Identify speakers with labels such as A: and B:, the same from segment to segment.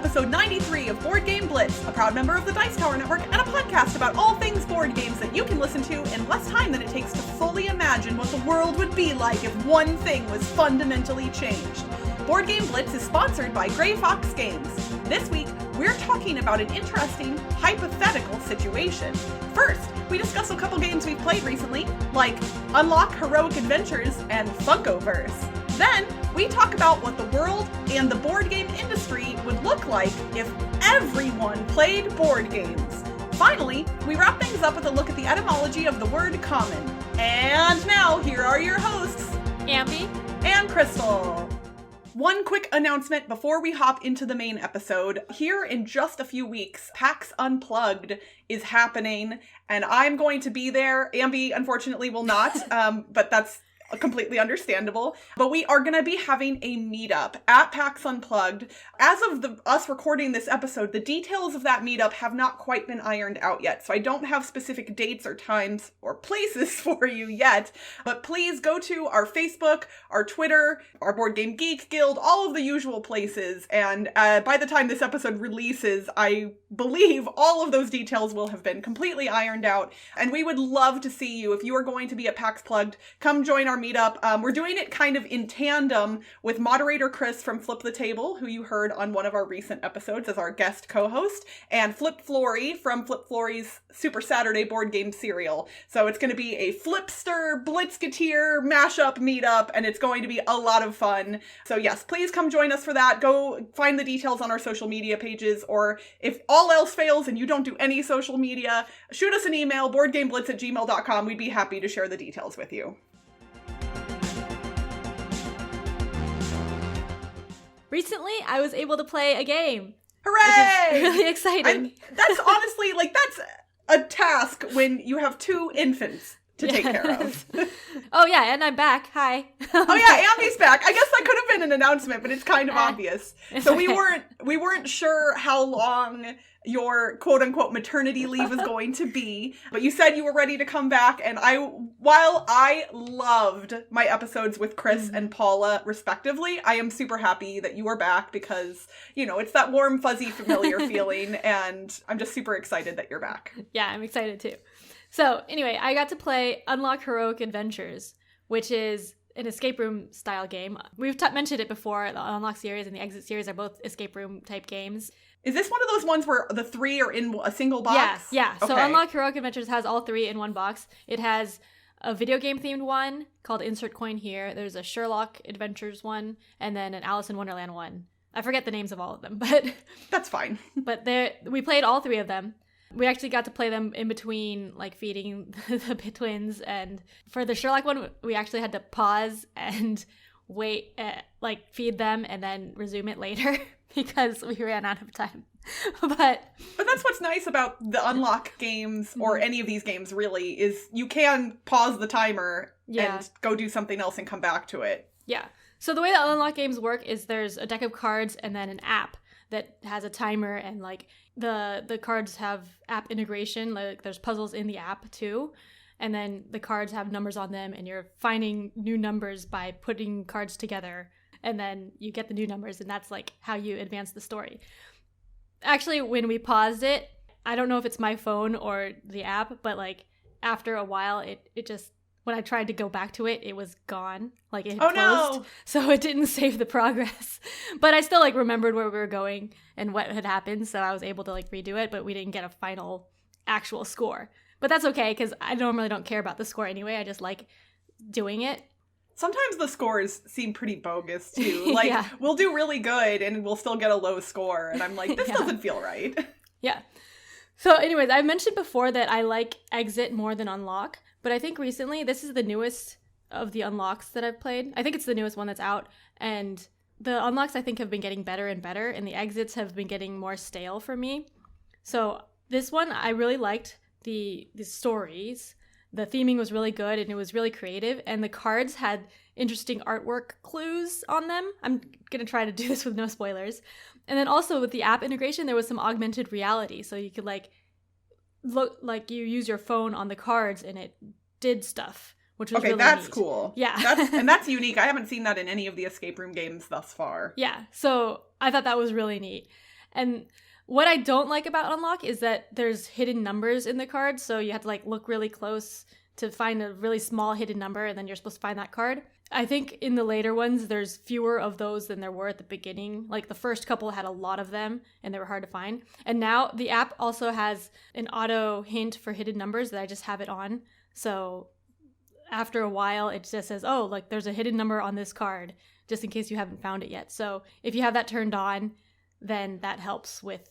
A: episode 93 of Board Game Blitz, a proud member of the Dice Tower Network, and a podcast about all things board games that you can listen to in less time than it takes to fully imagine what the world would be like if one thing was fundamentally changed. Board Game Blitz is sponsored by Grey Fox Games. This week, we're talking about an interesting, hypothetical situation. First, we discuss a couple games we've played recently, like Unlock Heroic Adventures and Funkoverse. Then, we talk about what the world and the board game industry would look like if everyone played board games. Finally, we wrap things up with a look at the etymology of the word common. And now, here are your hosts,
B: Ambie
A: and Crystal. One quick announcement before we hop into the main episode. Here in just a few weeks, PAX Unplugged is happening, and I'm going to be there. Ambie, unfortunately, will not, but that's completely understandable. But we are going to be having a meetup at PAX Unplugged. As of us recording this episode, the details of that meetup have not quite been ironed out yet. So I don't have specific dates or times or places for you yet. But please go to our Facebook, our Twitter, our Board Game Geek Guild, all of the usual places. And by the time this episode releases, I believe all of those details will have been completely ironed out. And we would love to see you. If you are going to be at PAX Plugged, come join our meetup. We're doing it kind of in tandem with moderator Chris from Flip the Table, who you heard on one of our recent episodes as our guest co-host, and Flip Flory from Flip Flory's Super Saturday board game serial. So it's going to be a Flipster Blitzketeer mashup meetup, and it's going to be a lot of fun. So yes, please come join us for that. Go find the details on our social media pages, or if all else fails and you don't do any social media, shoot us an email, boardgameblitz@gmail.com. We'd be happy to share the details with you.
B: Recently, I was able to play a game.
A: Hooray!
B: Which is really exciting.
A: That's honestly, that's a task when you have two infants to take care of.
B: Oh yeah, and I'm back. Hi.
A: Oh yeah, Ambie's back. I guess that could have been an announcement, but it's kind of obvious. So we weren't sure how long your quote-unquote maternity leave is going to be, but you said you were ready to come back, and while I loved my episodes with Chris and Paula respectively, I am super happy that you are back because, it's that warm, fuzzy, familiar feeling, and I'm just super excited that you're back.
B: Yeah, I'm excited too. So anyway, I got to play Unlock Heroic Adventures, which is an escape room style game. We've mentioned it before. The Unlock series and the Exit series are both escape room type games.
A: Is this one of those ones where the three are in a single box?
B: Yeah.
A: Okay.
B: So Unlock Heroic Adventures has all three in one box. It has a video game themed one called Insert Coin Here. There's a Sherlock Adventures one, and then an Alice in Wonderland one. I forget the names of all of them, but
A: that's fine.
B: But we played all three of them. We actually got to play them in between, feeding the twins. And for the Sherlock one, we actually had to pause and wait, feed them and then resume it later because we ran out of time. But
A: that's what's nice about the Unlock games, or any of these games really, is you can pause the timer and go do something else and come back to it.
B: Yeah. So the way that Unlock games work is there's a deck of cards and then an app that has a timer, and the cards have app integration. There's puzzles in the app too, and then the cards have numbers on them, and you're finding new numbers by putting cards together, and then you get the new numbers, and that's how you advance the story. Actually, when we paused it, I don't know if it's my phone or the app, but after a while, it just, when I tried to go back to it, it was gone. It had closed.
A: No.
B: So it didn't save the progress. But I still remembered where we were going and what had happened, so I was able to redo it, but we didn't get a final actual score. But that's okay, because I normally don't care about the score anyway. I just like doing it.
A: Sometimes the scores seem pretty bogus, too.
B: Yeah.
A: We'll do really good, and we'll still get a low score, and I'm like, this doesn't feel right.
B: Yeah. So anyways, I mentioned before that I like Exit more than Unlock, but I think recently, this is the newest of the Unlocks that I've played. I think it's the newest one that's out, and the Unlocks I think have been getting better and better, and the Exits have been getting more stale for me. So this one, I really liked the stories. The theming was really good, and it was really creative, and the cards had interesting artwork clues on them. I'm going to try to do this with no spoilers. And then also with the app integration, there was some augmented reality, so you could look like you use your phone on the cards and it did stuff, which was really
A: that's
B: neat.
A: cool.
B: Yeah.
A: That's unique. I haven't seen that in any of the escape room games thus far.
B: Yeah, so I thought that was really neat. And what I don't like about Unlock is that there's hidden numbers in the card, so you have to like look really close to find a really small hidden number, and then you're supposed to find that card. I think in the later ones, there's fewer of those than there were at the beginning. Like the first couple had a lot of them, and they were hard to find. And now the app also has an auto hint for hidden numbers that I just have it on. So after a while, it just says, oh, like there's a hidden number on this card, just in case you haven't found it yet. So if you have that turned on, then that helps with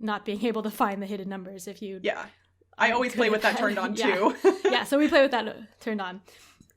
B: not being able to find the hidden numbers if you...
A: Yeah. I always play with that turned on too.
B: Yeah, so we play with that turned on.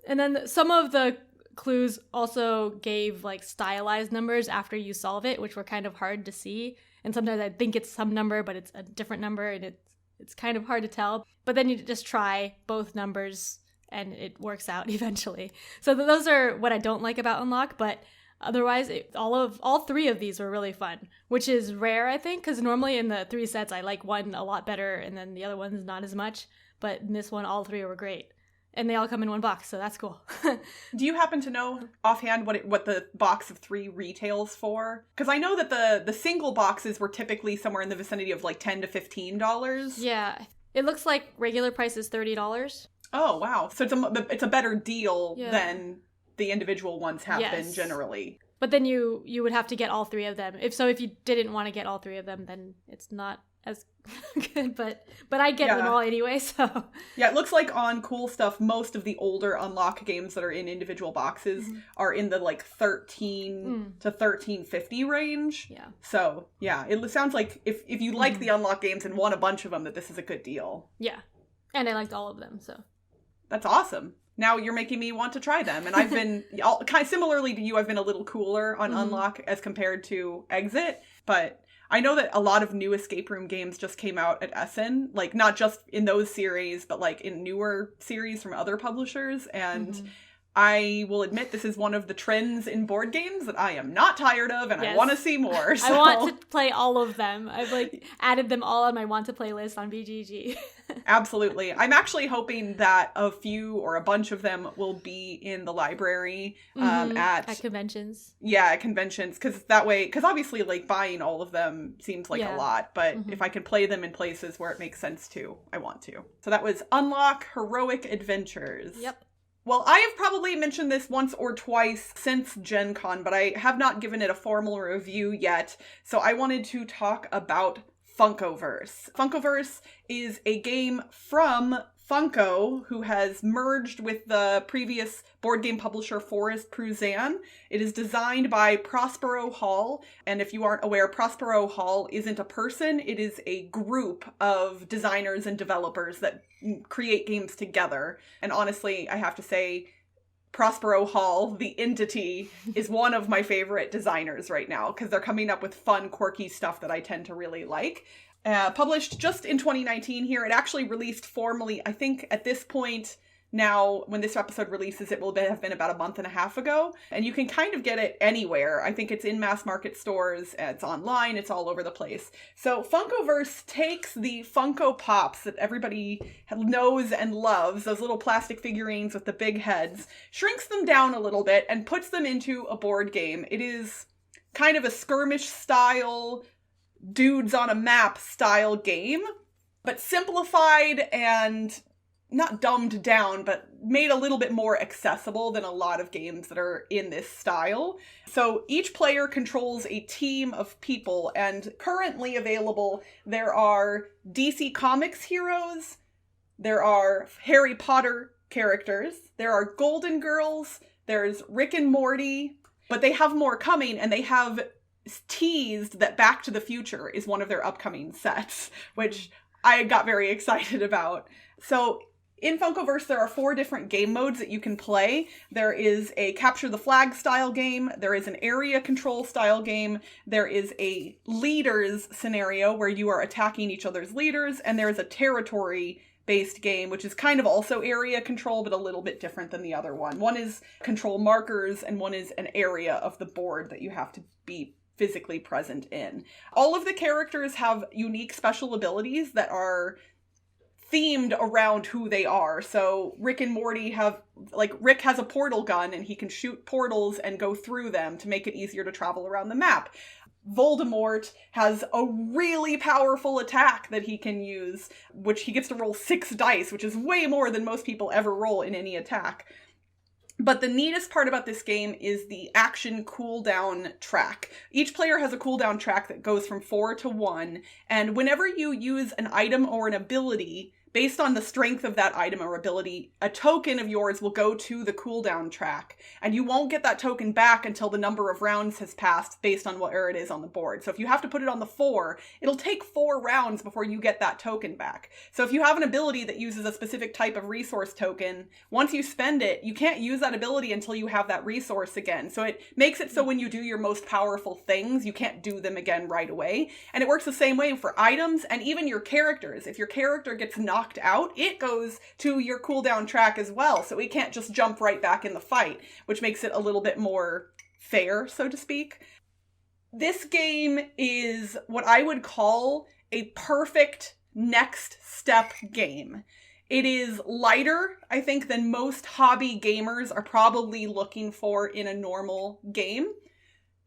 B: And then some of the clues also gave like stylized numbers after you solve it, which were kind of hard to see. And sometimes I think it's some number, but it's a different number, and it's kind of hard to tell. But then you just try both numbers and it works out eventually. So those are what I don't like about Unlock, but otherwise, all three of these were really fun, which is rare, I think, because normally in the 3 sets, I like one a lot better, and then the other one's not as much. But in this one, all 3 were great. And they all come in one box, so that's cool.
A: Do you happen to know offhand what the box of 3 retails for? Because I know that the single boxes were typically somewhere in the vicinity of like $10 to $15.
B: Yeah. It looks like regular price is $30.
A: Oh, wow. So it's a better deal than the individual ones have been generally.
B: But then you would have to get all 3 of them. If you didn't want to get all 3 of them, then it's not as good. But I get them all anyway, so. Yeah,
A: it looks like on Cool Stuff, most of the older Unlock games that are in individual boxes are in the like $13 to $13.50 range.
B: Yeah.
A: So, yeah, it sounds like if you like the Unlock games and want a bunch of them, that this is a good deal.
B: Yeah. And I liked all of them, so.
A: That's awesome. Now you're making me want to try them. And I've been, kind of similarly to you, I've been a little cooler on Unlock as compared to Exit. But I know that a lot of new escape room games just came out at Essen. Like, not just in those series, but like in newer series from other publishers. And I will admit this is one of the trends in board games that I am not tired of, and I want to see more. So.
B: I want to play all of them. I've like added them all on my want to play list on BGG.
A: Absolutely. I'm actually hoping that a few or a bunch of them will be in the library at
B: conventions.
A: Yeah, at conventions, because obviously like buying all of them seems like a lot, but if I can play them in places where it makes sense to, I want to. So that was Unlock Heroic Adventures.
B: Yep.
A: Well, I have probably mentioned this once or twice since Gen Con, but I have not given it a formal review yet, so I wanted to talk about Funkoverse. Funkoverse is a game from Funko, who has merged with the previous board game publisher Forest Pruzan. It is designed by Prospero Hall, and if you aren't aware, Prospero Hall isn't a person, it is a group of designers and developers that create games together. And honestly, I have to say, Prospero Hall, the entity, is one of my favorite designers right now, because they're coming up with fun, quirky stuff that I tend to really like. Published just in 2019 here. It actually released formally, I think at this point now, when this episode releases, it will have been about a month and a half ago. And you can kind of get it anywhere. I think it's in mass market stores, it's online, it's all over the place. So Funkoverse takes the Funko Pops that everybody knows and loves, those little plastic figurines with the big heads, shrinks them down a little bit and puts them into a board game. It is kind of a skirmish style, dudes on a map style game, but simplified and not dumbed down, but made a little bit more accessible than a lot of games that are in this style. So each player controls a team of people, and currently available, there are DC Comics heroes, there are Harry Potter characters, there are Golden Girls, there's Rick and Morty, but they have more coming, and they have teased that Back to the Future is one of their upcoming sets, which I got very excited about. So in Funkoverse, there are 4 different game modes that you can play. There is a capture the flag style game, there is an area control style game, there is a leaders scenario where you are attacking each other's leaders, and there is a territory based game, which is kind of also area control, but a little bit different than the other one. One is control markers, and one is an area of the board that you have to be physically present in. All of the characters have unique special abilities that are themed around who they are. So Rick and Morty Rick has a portal gun and he can shoot portals and go through them to make it easier to travel around the map. Voldemort has a really powerful attack that he can use, which he gets to roll 6 dice, which is way more than most people ever roll in any attack. But the neatest part about this game is the action cooldown track. Each player has a cooldown track that goes from 4 to 1, and whenever you use an item or an ability, based on the strength of that item or ability, a token of yours will go to the cooldown track, and you won't get that token back until the number of rounds has passed based on where it is on the board. So if you have to put it on the 4, it'll take 4 rounds before you get that token back. So if you have an ability that uses a specific type of resource token, once you spend it, you can't use that ability until you have that resource again. So it makes it so when you do your most powerful things, you can't do them again right away. And it works the same way for items and even your characters. If your character gets knocked out, it goes to your cooldown track as well. So it can't just jump right back in the fight, which makes it a little bit more fair, so to speak. This game is what I would call a perfect next step game. It is lighter, I think, than most hobby gamers are probably looking for in a normal game.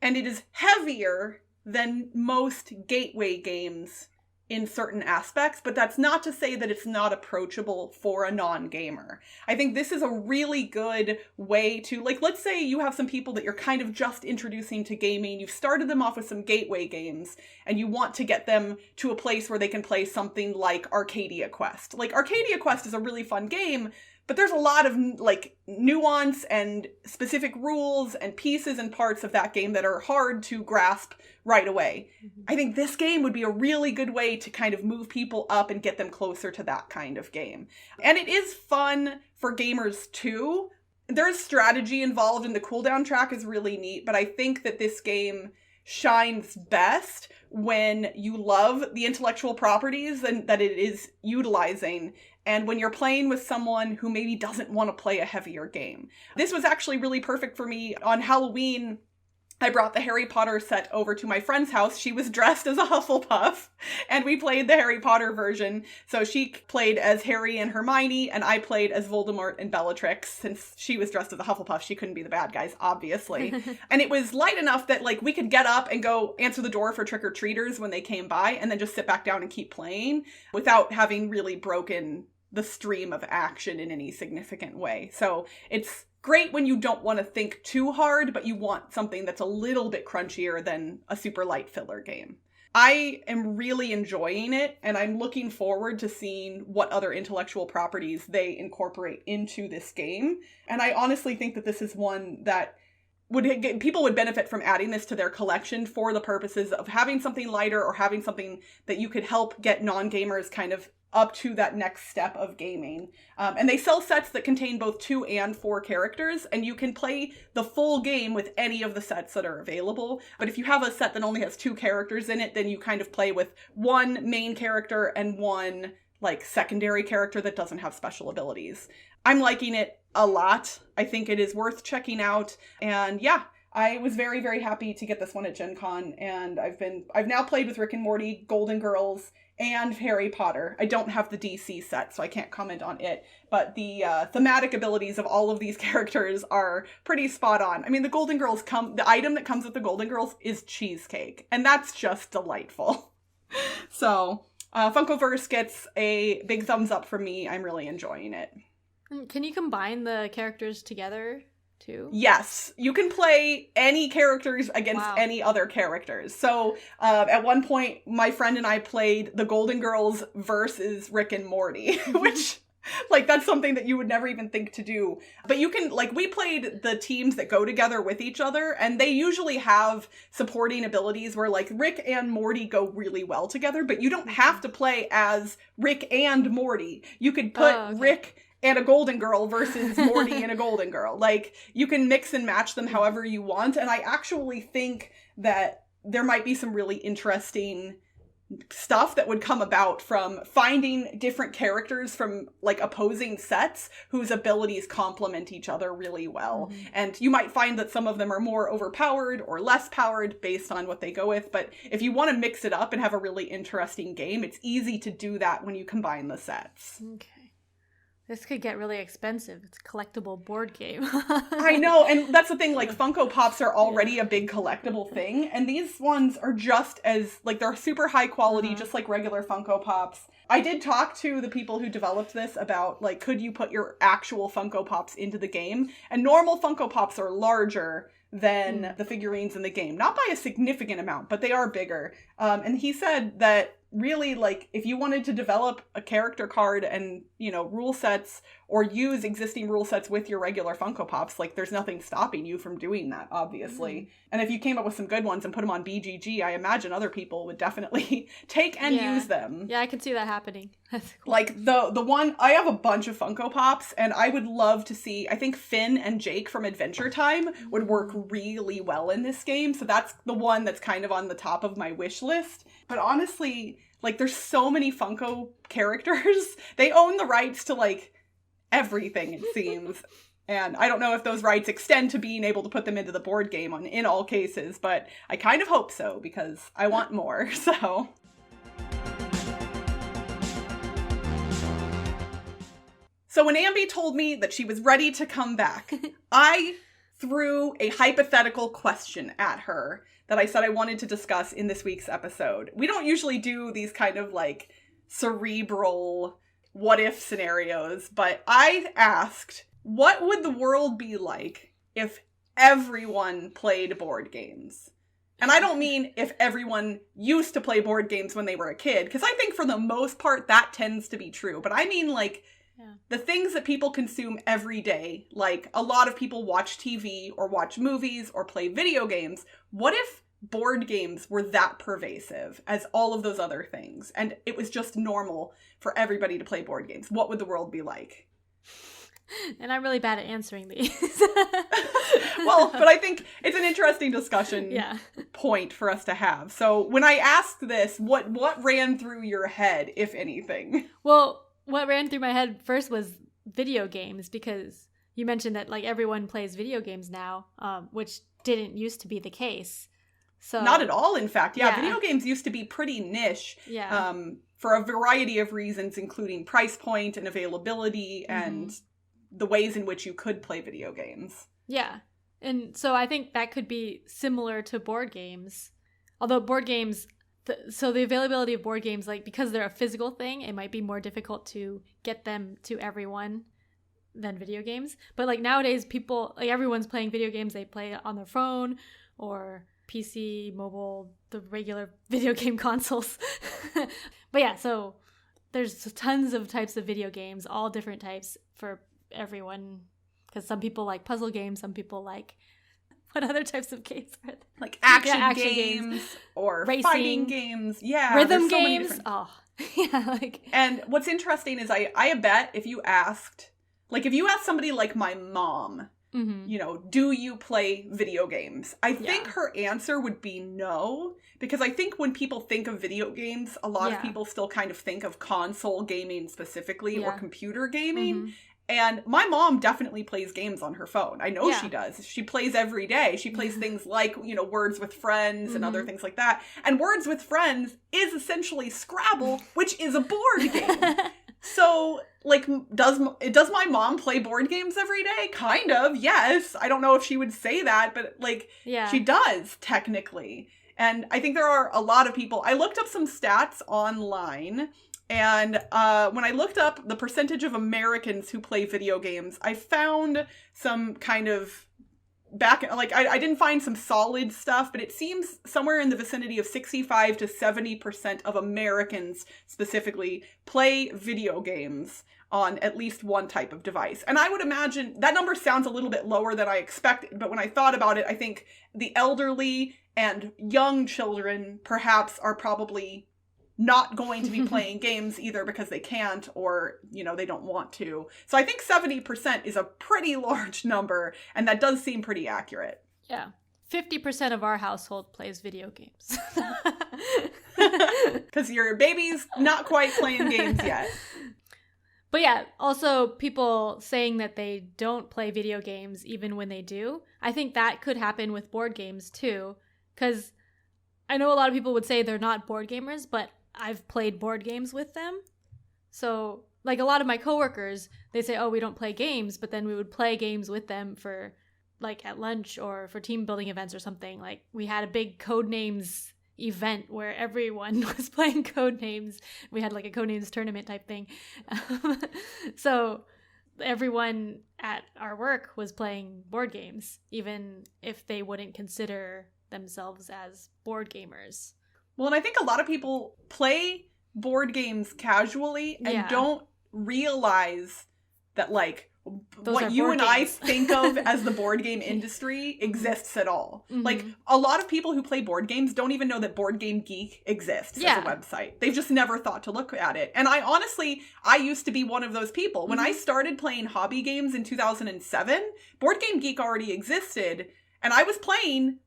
A: And it is heavier than most gateway games in certain aspects, but that's not to say that it's not approachable for a non-gamer. I think this is a really good way to, like, let's say you have some people that you're kind of just introducing to gaming, you've started them off with some gateway games, and you want to get them to a place where they can play something like Arcadia Quest. Like, Arcadia Quest is a really fun game, but there's a lot of, like, nuance and specific rules and pieces and parts of that game that are hard to grasp right away. Mm-hmm. I think this game would be a really good way to kind of move people up and get them closer to that kind of game. And it is fun for gamers too. There's strategy involved, and the cooldown track is really neat, but I think that this game shines best when you love the intellectual properties and that it is utilizing, and when you're playing with someone who maybe doesn't want to play a heavier game. This was actually really perfect for me. On Halloween, I brought the Harry Potter set over to my friend's house. She was dressed as a Hufflepuff, and we played the Harry Potter version. So she played as Harry and Hermione, and I played as Voldemort and Bellatrix. Since she was dressed as a Hufflepuff, she couldn't be the bad guys, obviously. And it was light enough that, like, we could get up and go answer the door for trick-or-treaters when they came by, and then just sit back down and keep playing without having really broken the stream of action in any significant way. So it's great when you don't want to think too hard, but you want something that's a little bit crunchier than a super light filler game. I am really enjoying it, and I'm looking forward to seeing what other intellectual properties they incorporate into this game. And I honestly think that this is one that people would benefit from adding this to their collection for the purposes of having something lighter or having something that you could help get non-gamers kind of up to that next step of gaming. And they sell sets that contain both 2 and 4 characters, and you can play the full game with any of the sets that are available. But if you have a set that only has 2 characters in it, then you kind of play with 1 main character and 1 like secondary character that doesn't have special abilities. I'm liking it a lot. I think it is worth checking out. And yeah, I was very, very happy to get this one at Gen Con, and I've now played with Rick and Morty, Golden Girls, and Harry Potter. I don't have the DC set, so I can't comment on it, but the thematic abilities of all of these characters are pretty spot on. I mean, the item that comes with the Golden Girls is cheesecake, and that's just delightful. So, Funkoverse gets a big thumbs up from me. I'm really enjoying it.
B: Can you combine the characters together too?
A: Yes, you can play any characters against any other characters. So at one point, my friend and I played the Golden Girls versus Rick and Morty, which, like, that's something that you would never even think to do. But you can, like, we played the teams that go together with each other, and they usually have supporting abilities where, like, Rick and Morty go really well together, but you don't have to play as Rick and Morty. You could put Rick and a Golden Girl versus Morty and a Golden Girl. Like, you can mix and match them however you want. And I actually think that there might be some really interesting stuff that would come about from finding different characters from, like, opposing sets whose abilities complement each other really well. Mm-hmm. And you might find that some of them are more overpowered or less powered based on what they go with. But if you want to mix it up and have a really interesting game, it's easy to do that when you combine the sets.
B: Okay. This could get really expensive. It's a collectible board game.
A: I know, and that's the thing, like, Funko Pops are already a big collectible thing, and these ones are just as, like, they're super high quality, just like regular Funko Pops. I did talk to the people who developed this about, like, could you put your actual Funko Pops into the game? And normal Funko Pops are larger than the figurines in the game. Not by a significant amount, but they are bigger. And he said that really, like, if you wanted to develop a character card and, you know, rule sets or use existing rule sets with your regular Funko Pops, like, there's nothing stopping you from doing that, obviously. And if you came up with some good ones and put them on BGG, I imagine other people would definitely take and use them.
B: Yeah, I can see that happening. That's cool.
A: Like, the one, I have a bunch of Funko Pops, and I would love to see, I think Finn and Jake from Adventure Time would work really well in this game, so that's the one that's kind of on the top of my wish list. But honestly, like, there's so many Funko characters. They own the rights to, like, everything, it seems. And I don't know if those rights extend to being able to put them into the board game in all cases, but I kind of hope so, because I want more, so. So when Ambie told me that she was ready to come back, I threw a hypothetical question at her that I said I wanted to discuss in this week's episode. We don't usually do these kind of, like, cerebral what-if scenarios, but I asked, what would the world be like if everyone played board games? And I don't mean if everyone used to play board games when they were a kid, because I think for the most part that tends to be true, but I mean, like, the things that people consume every day, like a lot of people watch TV or watch movies or play video games. What if board games were that pervasive as all of those other things, and it was just normal for everybody to play board games? What would the world be like?
B: And I'm really bad at answering these.
A: Well, but I think it's an interesting discussion point for us to have. So when I asked this, what ran through your head, if anything?
B: Well, what ran through my head first was video games, because you mentioned that, like, everyone plays video games now, which didn't used to be the case. So
A: not at all, in fact. Yeah, video games used to be pretty niche. For a variety of reasons, including price point and availability and the ways in which you could play video games. Yeah.
B: And so I think that could be similar to board games. Although board games, so the availability of board games, like, because they're a physical thing, it might be more difficult to get them to everyone than video games. But, like, nowadays people, like, everyone's playing video games. They play it on their phone or PC, mobile, the regular video game consoles. But yeah, so there's tons of types of video games, all different types for everyone, because some people like puzzle games, some people like, what other types of games are there?
A: Like action games or racing, fighting games. Yeah.
B: Rhythm games. Oh, yeah. Like,
A: and what's interesting is I bet if you asked somebody like my mom, you know, do you play video games? I think her answer would be no, because I think when people think of video games, a lot of people still kind of think of console gaming specifically or computer gaming. And my mom definitely plays games on her phone. I know she does. She plays every day. She plays things like, you know, Words with Friends and other things like that. And Words with Friends is essentially Scrabble, which is a board game. So, like, does my mom play board games every day? Kind of, yes. I don't know if she would say that, but, like, she does, technically. And I think there are a lot of people. I looked up some stats online. And when I looked up the percentage of Americans who play video games, I found some kind of I didn't find some solid stuff, but it seems somewhere in the vicinity of 65 to 70% of Americans specifically play video games on at least one type of device. And I would imagine that number sounds a little bit lower than I expected, but when I thought about it, I think the elderly and young children perhaps are probably not going to be playing games either because they can't or, you know, they don't want to. So I think 70% is a pretty large number, and that does seem pretty accurate.
B: Yeah. 50% of our household plays video games.
A: Because your baby's not quite playing games yet.
B: But yeah, also people saying that they don't play video games even when they do. I think that could happen with board games too. Because I know a lot of people would say they're not board gamers, but I've played board games with them. So like a lot of my coworkers, they say, oh, we don't play games, but then we would play games with them for like at lunch or for team building events or something. Like we had a big Codenames event where everyone was playing Codenames. We had like a Codenames tournament type thing. So everyone at our work was playing board games, even if they wouldn't consider themselves as board gamers.
A: Well, and I think a lot of people play board games casually and don't realize that like what you and I think of as the board game industry exists at all. Mm-hmm. Like a lot of people who play board games don't even know that Board Game Geek exists as a website. They've just never thought to look at it. And I used to be one of those people. When I started playing hobby games in 2007, Board Game Geek already existed, and I was playing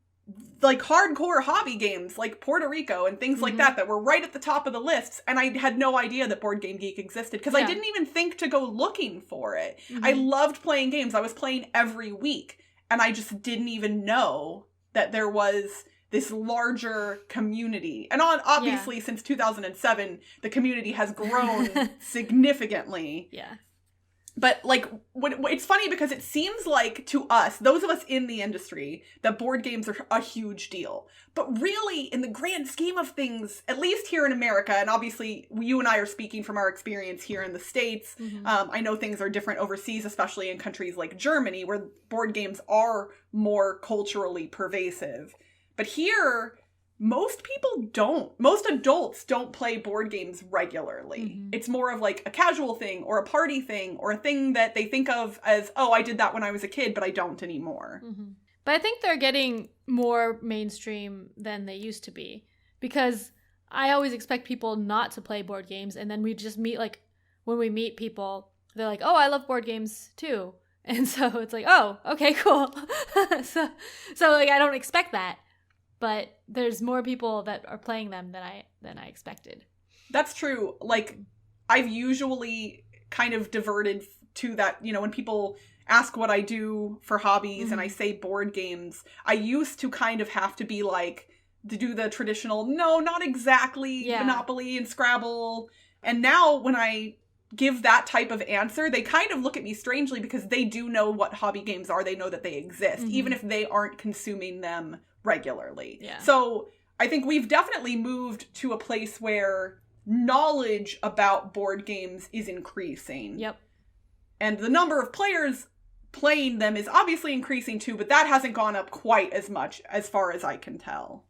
A: like hardcore hobby games like Puerto Rico and things like that were right at the top of the lists, and I had no idea that Board Game Geek existed because I didn't even think to go looking for it. I loved playing games. I was playing every week, and I just didn't even know that there was this larger community. And obviously since 2007 the community has grown significantly. But, like, it's funny because it seems like, to us, those of us in the industry, that board games are a huge deal. But really, in the grand scheme of things, at least here in America, and obviously you and I are speaking from our experience here in the States, I know things are different overseas, especially in countries like Germany, where board games are more culturally pervasive. But here, most adults don't play board games regularly. It's more of like a casual thing or a party thing or a thing that they think of as, oh, I did that when I was a kid, but I don't anymore.
B: But I think they're getting more mainstream than they used to be, because I always expect people not to play board games, and then we just meet, like, when we meet people, they're like, oh, I love board games too. And so it's like, oh, okay, cool. so like, I don't expect that. But there's more people that are playing them than I expected. That's
A: true. Like, I've usually kind of diverted to that, when people ask what I do for hobbies and I say board games, I used to kind of have to be like, to do the traditional, no, not exactly, Monopoly and Scrabble. And now when I give that type of answer, they kind of look at me strangely because they do know what hobby games are. They know that they exist, even if they aren't consuming them regularly. So I think we've definitely moved to a place where knowledge about board games is increasing. And the number of players playing them is obviously increasing too, but that hasn't gone up quite as much as far as I can tell.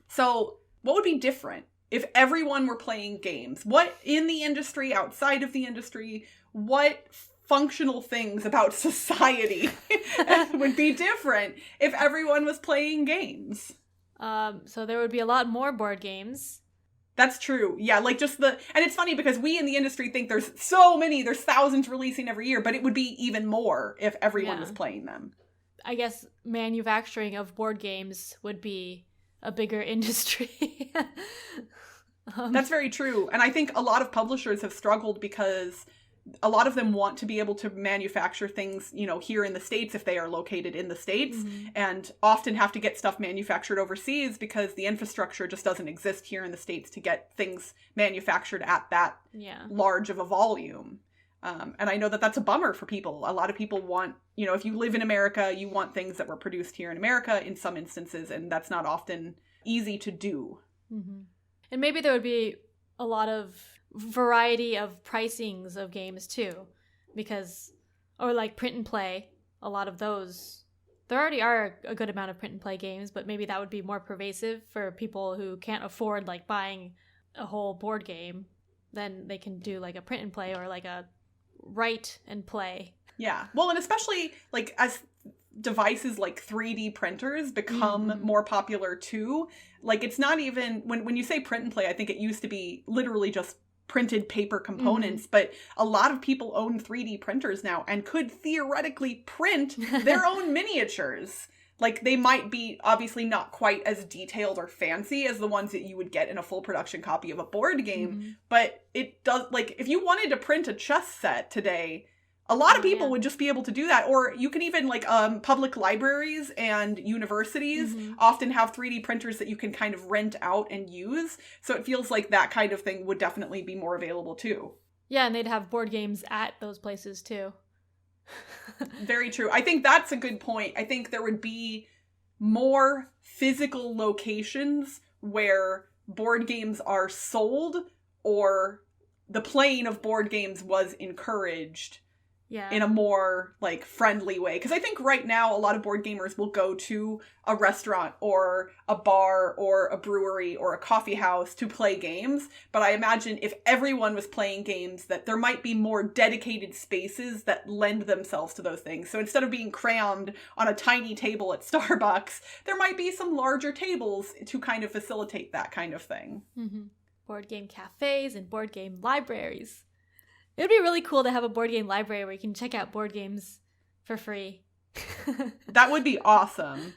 A: So what would be different if everyone were playing games? What in the industry, outside of the industry, what functional things about society would be different if everyone was playing games?
B: So there would be a lot more board games.
A: That's true. Yeah, like just and it's funny because we in the industry think there's so many, there's thousands releasing every year, but it would be even more if everyone was playing them.
B: I guess manufacturing of board games would be a bigger industry.
A: That's very true. And I think a lot of publishers have struggled because a lot of them want to be able to manufacture things, here in the States if they are located in the States, and often have to get stuff manufactured overseas because the infrastructure just doesn't exist here in the States to get things manufactured at that large of a volume. And I know that that's a bummer for people. A lot of people want, if you live in America, you want things that were produced here in America in some instances, and that's not often easy to do.
B: And maybe there would be a lot of variety of pricings of games too, because, or like print and play, a lot of those, there already are a good amount of print and play games, but maybe that would be more pervasive for people who can't afford like buying a whole board game. Then they can do like a print and play or like a write and play.
A: Yeah, well, and especially like as devices like 3D printers become more popular too, like it's not even, when you say print and play, I think it used to be literally just printed paper components, but a lot of people own 3D printers now and could theoretically print their own miniatures. Like, they might be obviously not quite as detailed or fancy as the ones that you would get in a full production copy of a board game, but it does, like, if you wanted to print a chess set today, a lot of people would just be able to do that. Or you can even, like, public libraries and universities often have 3D printers that you can kind of rent out and use. So it feels like that kind of thing would definitely be more available too.
B: Yeah, and they'd have board games at those places too.
A: Very true. I think that's a good point. I think there would be more physical locations where board games are sold or the playing of board games was encouraged in a more like friendly way. Because I think right now a lot of board gamers will go to a restaurant or a bar or a brewery or a coffee house to play games. But I imagine if everyone was playing games, that there might be more dedicated spaces that lend themselves to those things. So instead of being crammed on a tiny table at Starbucks, there might be some larger tables to kind of facilitate that kind of thing.
B: Mm-hmm. Board game cafes and board game libraries. It would be really cool to have a board game library where you can check out board games for free.
A: That would be awesome.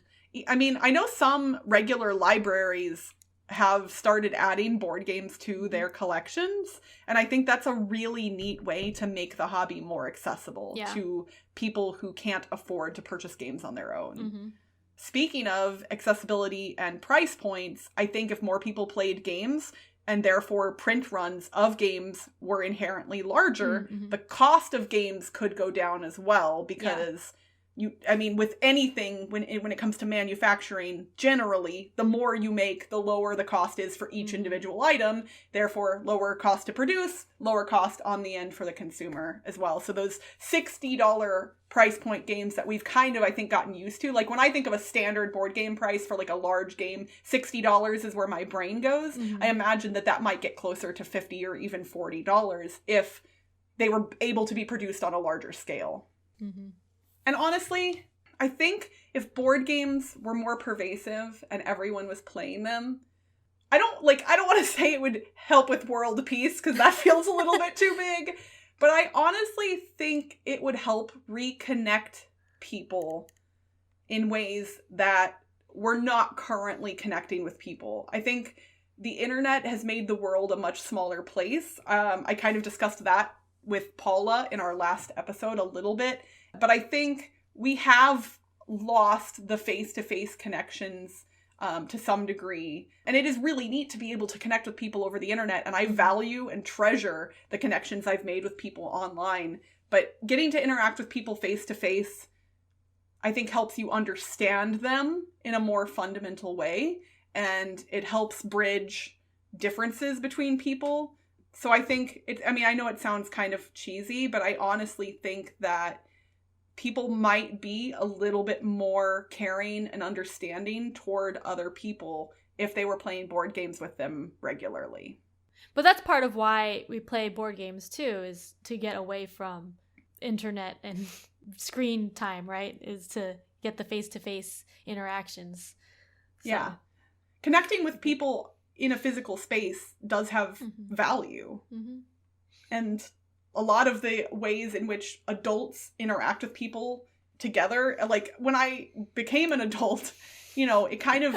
A: I mean, I know some regular libraries have started adding board games to their collections, and I think that's a really neat way to make the hobby more accessible to people who can't afford to purchase games on their own. Mm-hmm. Speaking of accessibility and price points, I think if more people played games, and therefore print runs of games were inherently larger, the cost of games could go down as well, because with anything, when it comes to manufacturing, generally, the more you make, the lower the cost is for each individual item, therefore lower cost to produce, lower cost on the end for the consumer as well. So those $60 price point games that we've kind of, I think, gotten used to, like when I think of a standard board game price for like a large game, $60 is where my brain goes. I imagine that might get closer to $50 or even $40 if they were able to be produced on a larger scale. And honestly, I think if board games were more pervasive and everyone was playing them, I don't want to say it would help with world peace, because that feels a little bit too big, but I honestly think it would help reconnect people in ways that we're not currently connecting with people. I think the internet has made the world a much smaller place. I kind of discussed that with Paula in our last episode a little bit. But I think we have lost the face-to-face connections to some degree. And it is really neat to be able to connect with people over the internet. And I value and treasure the connections I've made with people online. But getting to interact with people face-to-face, I think, helps you understand them in a more fundamental way. And it helps bridge differences between people. So I think, I know it sounds kind of cheesy, but I honestly think that people might be a little bit more caring and understanding toward other people if they were playing board games with them regularly.
B: But that's part of why we play board games too, is to get away from internet and screen time, right? Is to get the face-to-face interactions. So.
A: Yeah. Connecting with people in a physical space does have value. And a lot of the ways in which adults interact with people together, like when I became an adult, it kind of,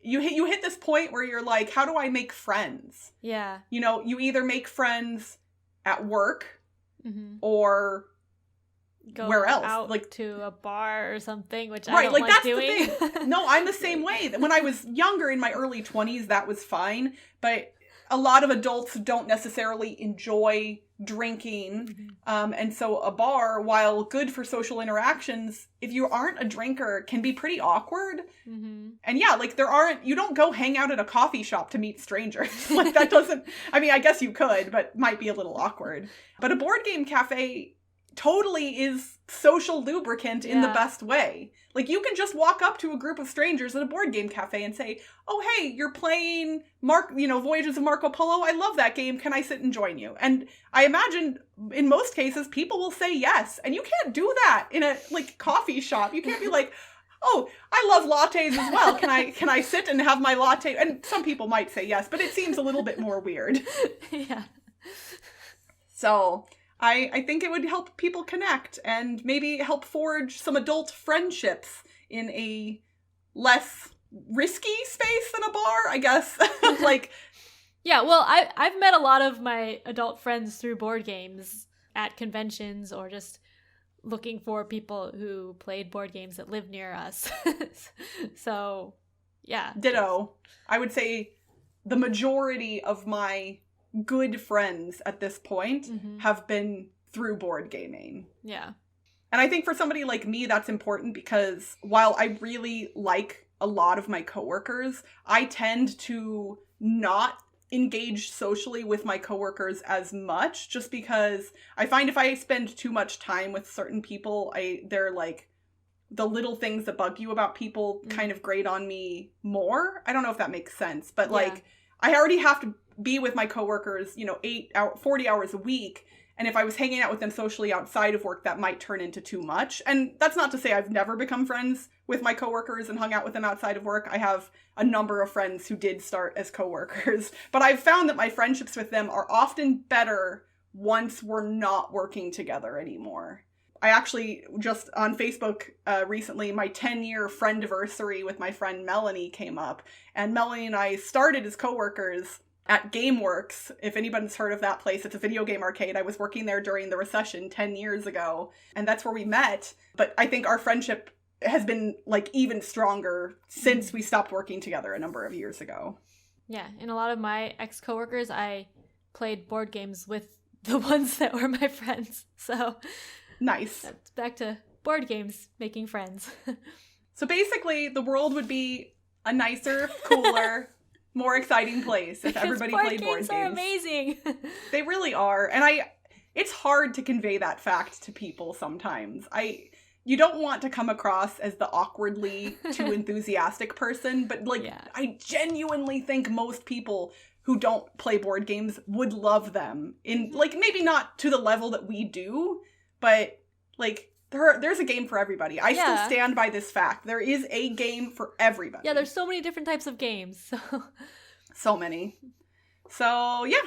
A: you hit this point where you're like, how do I make friends?
B: Yeah.
A: You either make friends at work or
B: go
A: where else?
B: Out like to a bar or something, which
A: right,
B: I don't like
A: that's
B: doing.
A: The thing. No, I'm the same way. When I was younger, in my early 20s, that was fine. But a lot of adults don't necessarily enjoy drinking. And so a bar, while good for social interactions, if you aren't a drinker, can be pretty awkward. And yeah, like you don't go hang out at a coffee shop to meet strangers. Like that doesn't, I guess you could, but might be a little awkward. But a board game cafe totally is social lubricant in the best way. Like you can just walk up to a group of strangers at a board game cafe and say, oh, hey, you're playing Voyages of Marco Polo. I love that game. Can I sit and join you? And I imagine in most cases, people will say yes. And you can't do that in a coffee shop. You can't be like, oh, I love lattes as well. Can I sit and have my latte? And some people might say yes, but it seems a little bit more weird.
B: Yeah.
A: So I think it would help people connect and maybe help forge some adult friendships in a less risky space than a bar, I guess.
B: Yeah, well, I've met a lot of my adult friends through board games at conventions or just looking for people who played board games that live near us. So, yeah.
A: Ditto. I would say the majority of my good friends at this point
B: Mm-hmm.
A: have been through board gaming.
B: Yeah.
A: And I think for somebody like me, that's important because while I really like a lot of my coworkers, I tend to not engage socially with my coworkers as much, just because I find if I spend too much time with certain people, they're like the little things that bug you about people kind of grate on me more. I don't know if that makes sense, but like I already have to be with my coworkers, 40 hours a week. And if I was hanging out with them socially outside of work, that might turn into too much. And that's not to say I've never become friends with my coworkers and hung out with them outside of work. I have a number of friends who did start as coworkers. But I've found that my friendships with them are often better once we're not working together anymore. I actually just on Facebook recently, my 10-year friendiversary with my friend Melanie came up. And Melanie and I started as coworkers at GameWorks. If anybody's heard of that place, it's a video game arcade. I was working there during the recession 10 years ago, and that's where we met. But I think our friendship has been like even stronger since we stopped working together a number of years ago.
B: Yeah, and a lot of my ex-coworkers, I played board games with the ones that were my friends. So
A: nice.
B: That's back to board games, making friends.
A: So basically, the world would be a nicer, cooler, more exciting place if everybody played board games.
B: Board games are amazing.
A: They really are. And it's hard to convey that fact to people sometimes. You don't want to come across as the awkwardly too enthusiastic person, but I genuinely think most people who don't play board games would love them. In maybe not to the level that we do, but there's a game for everybody. I still stand by this fact. There is a game for everybody.
B: Yeah, there's so many different types of games.
A: So many. So, yeah,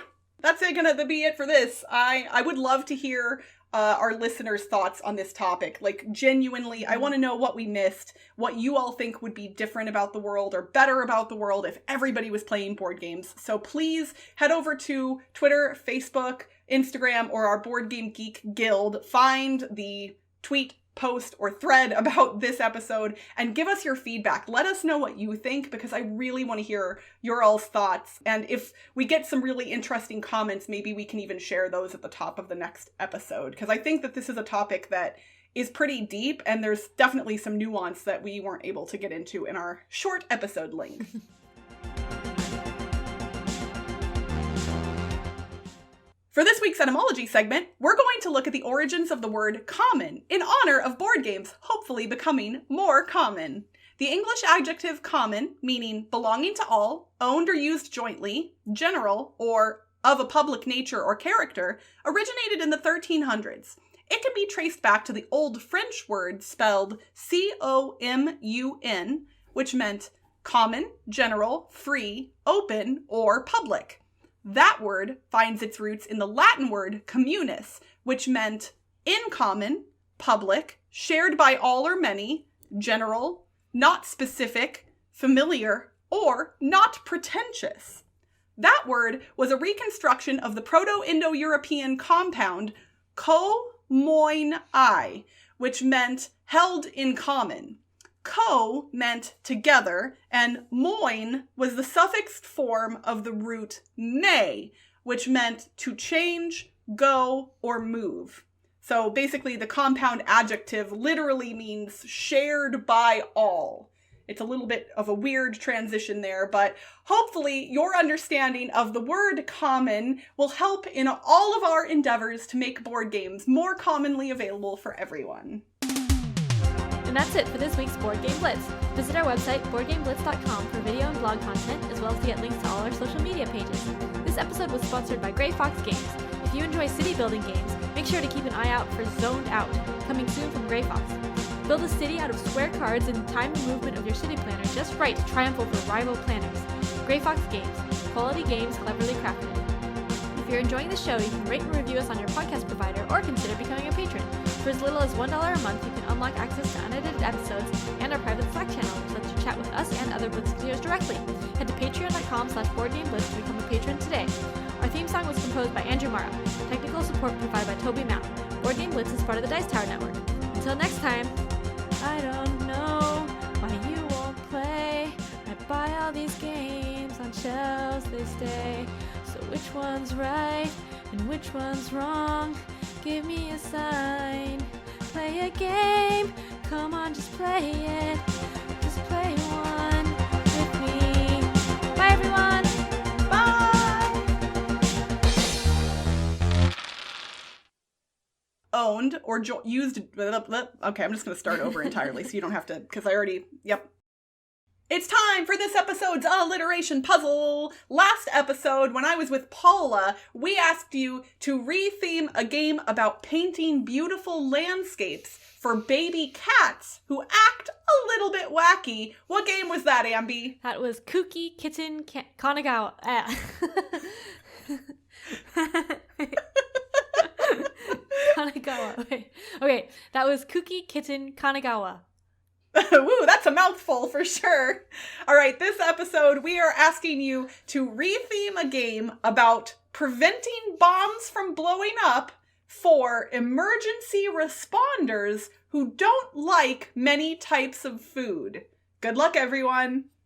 A: that's gonna be it for this. I would love to hear our listeners' thoughts on this topic. Like, genuinely, I want to know what we missed, what you all think would be different about the world or better about the world if everybody was playing board games. So please head over to Twitter, Facebook, Instagram, or our Board Game Geek Guild. Find the tweet, post, or thread about this episode and give us your feedback. Let us know what you think because I really want to hear your all's thoughts. And if we get some really interesting comments, maybe we can even share those at the top of the next episode because I think that this is a topic that is pretty deep and there's definitely some nuance that we weren't able to get into in our short episode length. For this week's etymology segment, we're going to look at the origins of the word common in honor of board games hopefully becoming more common. The English adjective common, meaning belonging to all, owned or used jointly, general, or of a public nature or character, originated in the 1300s. It can be traced back to the Old French word spelled C-O-M-U-N, which meant common, general, free, open, or public. That word finds its roots in the Latin word communis, which meant in common, public, shared by all or many, general, not specific, familiar, or not pretentious. That word was a reconstruction of the Proto-Indo-European compound ko-moin-I, which meant held in common. Co meant together, and moin was the suffixed form of the root may, which meant to change, go, or move. So basically the compound adjective literally means shared by all. It's a little bit of a weird transition there, but hopefully your understanding of the word common will help in all of our endeavors to make board games more commonly available for everyone.
B: And that's it for this week's Board Game Blitz. Visit our website, boardgameblitz.com, for video and blog content, as well as to get links to all our social media pages. This episode was sponsored by Grey Fox Games. If you enjoy city building games, make sure to keep an eye out for Zoned Out, coming soon from Grey Fox. Build a city out of square cards and time the movement of your city planner just right to triumph over rival planners. Grey Fox Games. Quality games cleverly crafted. If you're enjoying the show, you can rate and review us on your podcast provider or consider becoming a patron. For as little as $1 a month, you can unlock access to unedited episodes and our private Slack channel, which lets you chat with us and other Blitzers directly. Head to patreon.com/boardgameblitz to become a patron today. Our theme song was composed by Andrew Morrow. Technical support provided by Toby Mount. Board Game Blitz is part of the Dice Tower Network. Until next time, I don't know why you won't play. I buy all these games on shelves, they stay. So which one's right and which one's wrong. Give me a sign. Play a game. Come on, just play it. Just play one with me. Bye, everyone.
A: Bye! Owned or used. Okay, I'm just going to start over entirely so you don't have to, because I already, yep. It's time for this episode's alliteration puzzle. Last episode, when I was with Paula, we asked you to retheme a game about painting beautiful landscapes for baby cats who act a little bit wacky. What game was that, Ambie?
B: That was Kooky Kitten Kanagawa. Kanagawa. Wait. Okay, that was Kooky Kitten Kanagawa.
A: Woo, that's a mouthful for sure. All right, this episode, we are asking you to retheme a game about preventing bombs from blowing up for emergency responders who don't like many types of food. Good luck, everyone.